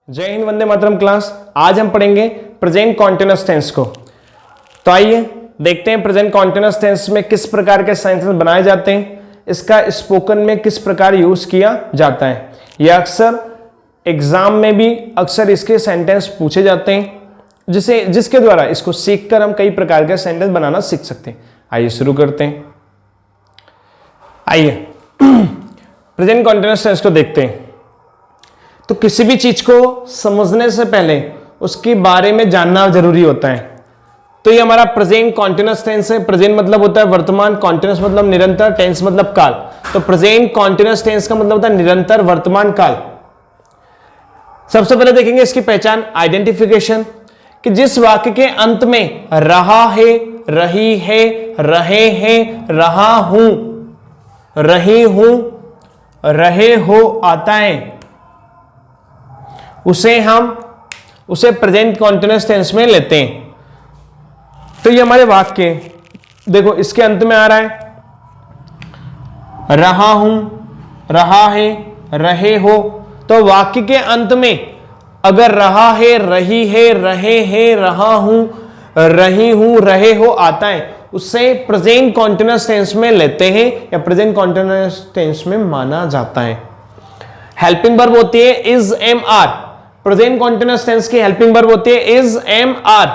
जय हिंद, वंदे मातरम क्लास। आज हम पढ़ेंगे प्रेजेंट कॉन्टिन्यूअस टेंस को। तो आइए देखते हैं प्रेजेंट कॉन्टिन्यूअस टेंस में किस प्रकार के सेंटेंस बनाए जाते हैं, इसका स्पोकन में किस प्रकार यूज किया जाता है। यह अक्सर एग्जाम में भी अक्सर इसके सेंटेंस पूछे जाते हैं, जिसके द्वारा इसको सीखकर हम कई प्रकार के सेंटेंस बनाना सीख सकते हैं। आइए शुरू करते हैं। आइए प्रेजेंट कॉन्टिन्यूअस टेंस को देखते हैं। तो किसी भी चीज को समझने से पहले उसके बारे में जानना जरूरी होता है। तो ये हमारा प्रेजेंट कॉन्टिन्यूअस टेंस है। प्रेजेंट मतलब होता है वर्तमान, कॉन्टिन्यूअस मतलब निरंतर, टेंस मतलब काल। तो प्रेजेंट कॉन्टिन्यूअस टेंस का मतलब होता है निरंतर वर्तमान काल। सबसे पहले देखेंगे इसकी पहचान, आइडेंटिफिकेशन, कि जिस वाक्य के अंत में रहा है, रही है, रहे हैं, रहा हूं, रही हूं, रहे हो आता है, उसे प्रेजेंट कॉन्टिन्यूअस टेंस में लेते हैं। तो ये हमारे वाक्य देखो, इसके अंत में आ रहा है रहा हूं, रहा है, रहे हो। तो वाक्य के अंत में अगर रहा है, रही है, रहे हैं, रहा हूं, रही हूं, रहे हो आता है, उससे प्रेजेंट कॉन्टिन्यूअस टेंस में लेते हैं या प्रेजेंट कॉन्टिन्यूअस टेंस में माना जाता है। हेल्पिंग वर्ब होती है is, am, are. Present continuous tense की हेल्पिंग वर्ब होती है इज, एम, आर।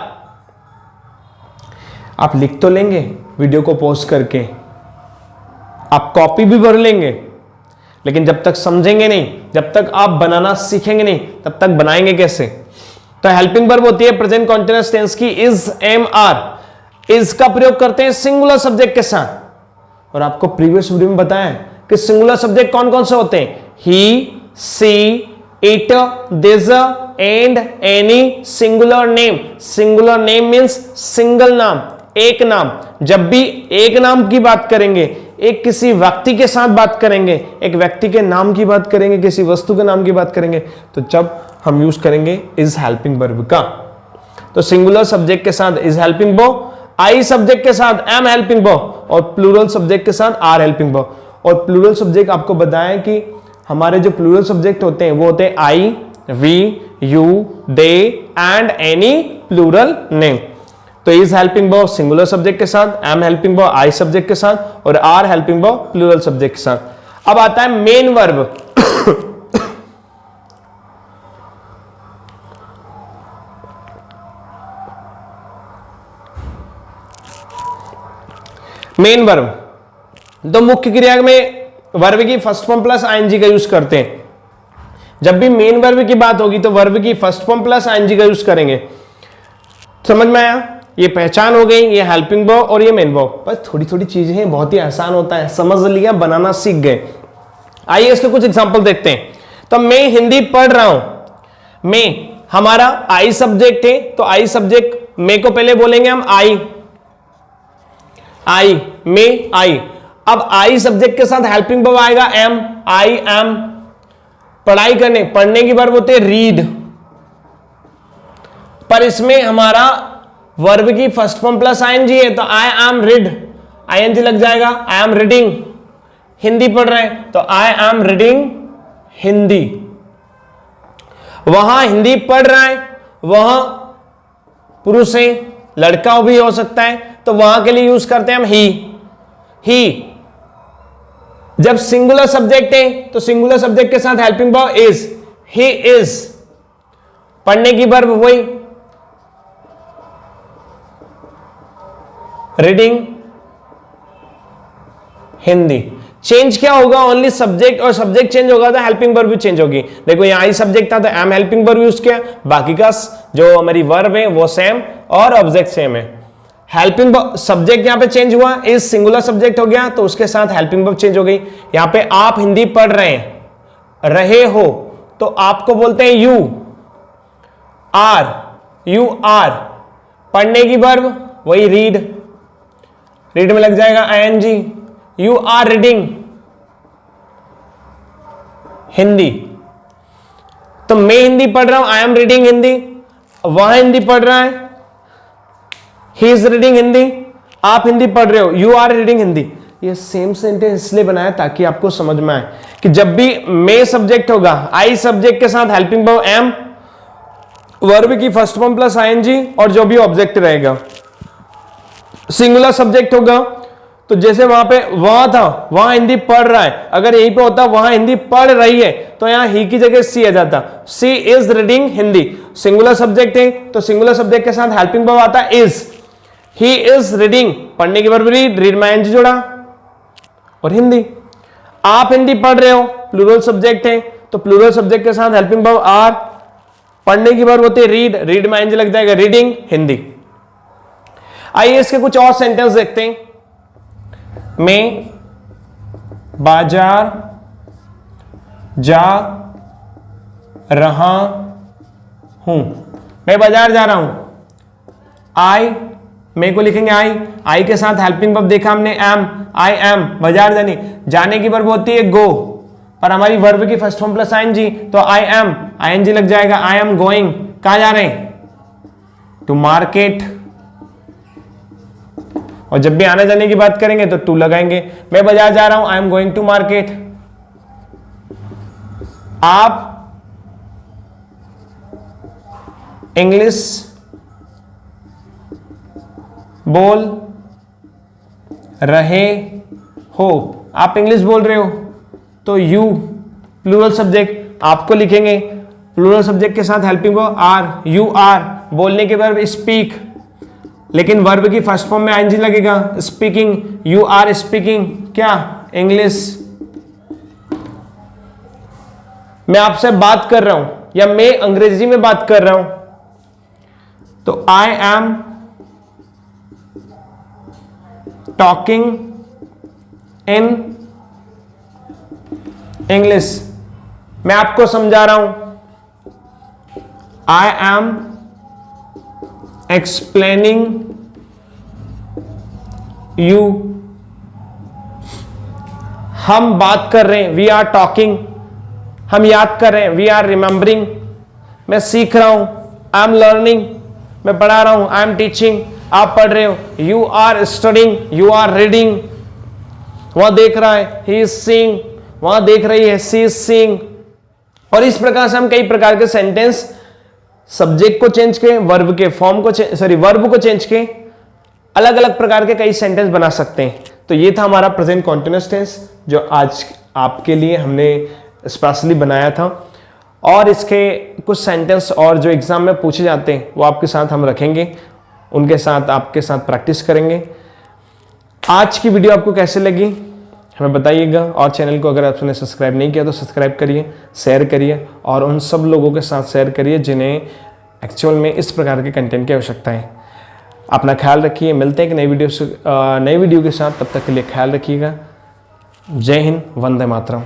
आप लिख तो लेंगे वीडियो को पॉज करके, आप कॉपी भी भर लेंगे, लेकिन जब तक समझेंगे नहीं, जब तक आप बनाना सीखेंगे नहीं, तब तक बनाएंगे कैसे। तो हेल्पिंग वर्ब होती है प्रेजेंट कॉन्टिन्यूअस टेंस की इज, एम, आर। इज का प्रयोग करते हैं सिंगुलर सब्जेक्ट के साथ, और आपको प्रीवियस वीडियो में बताया कि सिंगुलर सब्जेक्ट कौन कौन से होते हैं। He, she, it, this and any singular name. Singular name means single नाम, एक नाम। जब भी एक नाम की बात करेंगे, एक किसी व्यक्ति के साथ बात करेंगे, एक व्यक्ति के नाम की बात करेंगे, किसी वस्तु के नाम की बात करेंगे, तो जब हम यूज करेंगे इज हेल्पिंग वर्ब का। तो सिंगुलर सब्जेक्ट के साथ is helping verb, I subject के साथ एम हेल्पिंग वर्ब, और प्लूरल सब्जेक्ट के साथ आर हेल्पिंग वर्ब। और प्लूरल सब्जेक्ट आपको बताया कि हमारे जो प्लूरल सब्जेक्ट होते हैं वो होते हैं I, we, you, they and any plural name. तो is helping verb singular subject के साथ, am helping verb I subject के साथ, और are helping verb plural subject के साथ। अब आता है मेन वर्ब। मेन वर्ब तो मुख्य क्रिया में वर्ब की फर्स्ट फॉर्म प्लस आईएनजी का यूज करते हैं। जब भी मेन वर्ब की बात होगी तो वर्ब की फर्स्ट फॉर्म प्लस आईएनजी का यूज करेंगे। समझ में आया? ये पहचान हो गई, ये हेल्पिंग वर्ब और ये मेन वर्ब। बस थोड़ी थोड़ी चीजें हैं, बहुत ही आसान होता है, समझ लिया, बनाना सीख गए। आइए इसके कुछ एग्जांपल देखते हैं। तो मैं हिंदी पढ़ रहा हूं, मैं हमारा आई सब्जेक्ट है, तो आई सब्जेक्ट मैं को पहले बोलेंगे हम आई, आई, मैं, आई। अब आई सब्जेक्ट के साथ हेल्पिंग वर्ब आएगा एम, आई एम। पढ़ाई करने, पढ़ने की वर्ब होती है रीड, पर इसमें हमारा वर्ब की फर्स्ट फॉर्म प्लस आईएनजी है, तो आई एम रीड, आईएनजी लग जाएगा। आई एम रीडिंग, हिंदी पढ़ रहे हैं तो आई एम रीडिंग हिंदी। वहां हिंदी पढ़ रहा है, वहां पुरुष है, लड़का भी हो सकता है, तो वहां के लिए यूज करते हैं हम ही। जब सिंगुलर सब्जेक्ट है तो सिंगुलर सब्जेक्ट के साथ helping verb is, he is. पढ़ने की वर्ब वही रीडिंग हिंदी। चेंज क्या होगा? ओनली सब्जेक्ट, और सब्जेक्ट चेंज होगा तो हेल्पिंग वर्ब भी चेंज होगी। देखो यहाँ आई सब्जेक्ट था तो एम हेल्पिंग वर्ब यूज किया, बाकी का जो हमारी वर्ब है वो सेम और ऑब्जेक्ट सेम है। हेल्पिंग सब्जेक्ट यहां पे चेंज हुआ, इज सिंगुलर सब्जेक्ट हो गया तो उसके साथ हेल्पिंग वर्ब चेंज हो गई। यहां पे आप हिंदी पढ़ रहे हैं, रहे हो, तो आपको बोलते हैं यू आर, यू आर। पढ़ने की वर्ब वही रीड, रीड में लग जाएगा ING. You are reading Hindi, तो मैं हिंदी पढ़ रहा हूं, आई एम रीडिंग हिंदी। वह हिंदी पढ़ रहा है, ही इज रीडिंग हिंदी। आप हिंदी पढ़ रहे हो, यू आर रीडिंग हिंदी। ये सेम सेंटेंस इसलिए बनाया ताकि आपको समझ में आए कि जब भी मैं सब्जेक्ट होगा, आई सब्जेक्ट के साथ हेल्पिंग वर्ब एम, वर्ब की फर्स्ट फॉर्म प्लस आईएनजी और जो भी ऑब्जेक्ट रहेगा। सिंगुलर सब्जेक्ट होगा तो जैसे वहां पे वहां था, वहां हिंदी पढ़ रहा है, अगर यहीं पे होता वहां हिंदी पढ़ रही है तो यहां ही की जगह सी आ जाता। She is reading Hindi. Singular subject है तो सिंगुलर सब्जेक्ट के साथ हेल्पिंग वर्ब आता इज। ही इज रीडिंग, पढ़ने की वर्ब रीड में आईएनजी जोड़ा और हिंदी। आप हिंदी पढ़ रहे हो, प्लूरल सब्जेक्ट है तो प्लूरल सब्जेक्ट के साथ हेल्पिंग वर्ब आर, पढ़ने की वर्ब होती है रीड में आईएनजी लग जाएगा, रीडिंग हिंदी। आइए इसके कुछ और सेंटेंस देखते हैं। मैं बाजार जा रहा हूं, मैं बाजार जा रहा हूं। आई, मैं को लिखेंगे आई के साथ हेल्पिंग वर्ब देखा हमने एम, आई एम, बाजार जाने की वर्ब होती है गो, पर हमारी वर्ब की फर्स्ट फॉर्म प्लस आईएनजी तो आई एम, आईएनजी लग जाएगा, आई एम गोइंग। कहां जा रहे हैं? To market. और जब भी आने जाने की बात करेंगे तो टू लगाएंगे। मैं बाजार जा रहा हूं, I am going to market. आप इंग्लिश बोल रहे हो, आप इंग्लिश बोल रहे हो तो यू, प्लूरल सब्जेक्ट आपको लिखेंगे, प्लूरल सब्जेक्ट के साथ helping verb are, you are, बोलने के वर्ब स्पीक, लेकिन वर्ब की फर्स्ट फॉर्म में आईएनजी लगेगा, स्पीकिंग, यू आर स्पीकिंग क्या? इंग्लिश। मैं आपसे बात कर रहा हूं या मैं अंग्रेजी में बात कर रहा हूं तो I am talking in English. मैं आपको समझा रहा हूं, आई एम एक्सप्लेनिंग यू। हम बात कर रहे हैं, वी आर टॉकिंग, हम याद कर रहे हैं, वी आर रिमेंबरिंग। मैं सीख रहा हूं, आई एम लर्निंग, मैं पढ़ा रहा हूं, आई एम टीचिंग, आप पढ़ रहे हो, you are studying, you are reading. वहां देख रहा है, ही इज सीइंग, वहां देख रही है, सी इज सीइंग। और इस प्रकार से हम कई प्रकार के सेंटेंस सब्जेक्ट को चेंज के, वर्ब के फॉर्म को वर्ब को चेंज के अलग अलग प्रकार के कई सेंटेंस बना सकते हैं। तो ये था हमारा प्रेजेंट कॉन्टिन्यूअस टेंस जो आज आपके लिए हमने स्पेशली बनाया था। और इसके कुछ सेंटेंस और जो एग्जाम में पूछे जाते हैं वो आपके साथ हम रखेंगे, उनके साथ आपके साथ प्रैक्टिस करेंगे। आज की वीडियो आपको कैसे लगी हमें बताइएगा, और चैनल को अगर आपने सब्सक्राइब नहीं किया तो सब्सक्राइब करिए, शेयर करिए और उन सब लोगों के साथ शेयर करिए जिन्हें एक्चुअल में इस प्रकार के कंटेंट की आवश्यकता है। अपना ख्याल रखिए, मिलते हैं कि नई वीडियो के साथ, तब तक के लिए ख्याल रखिएगा। जय हिंद, वंदे मातरम।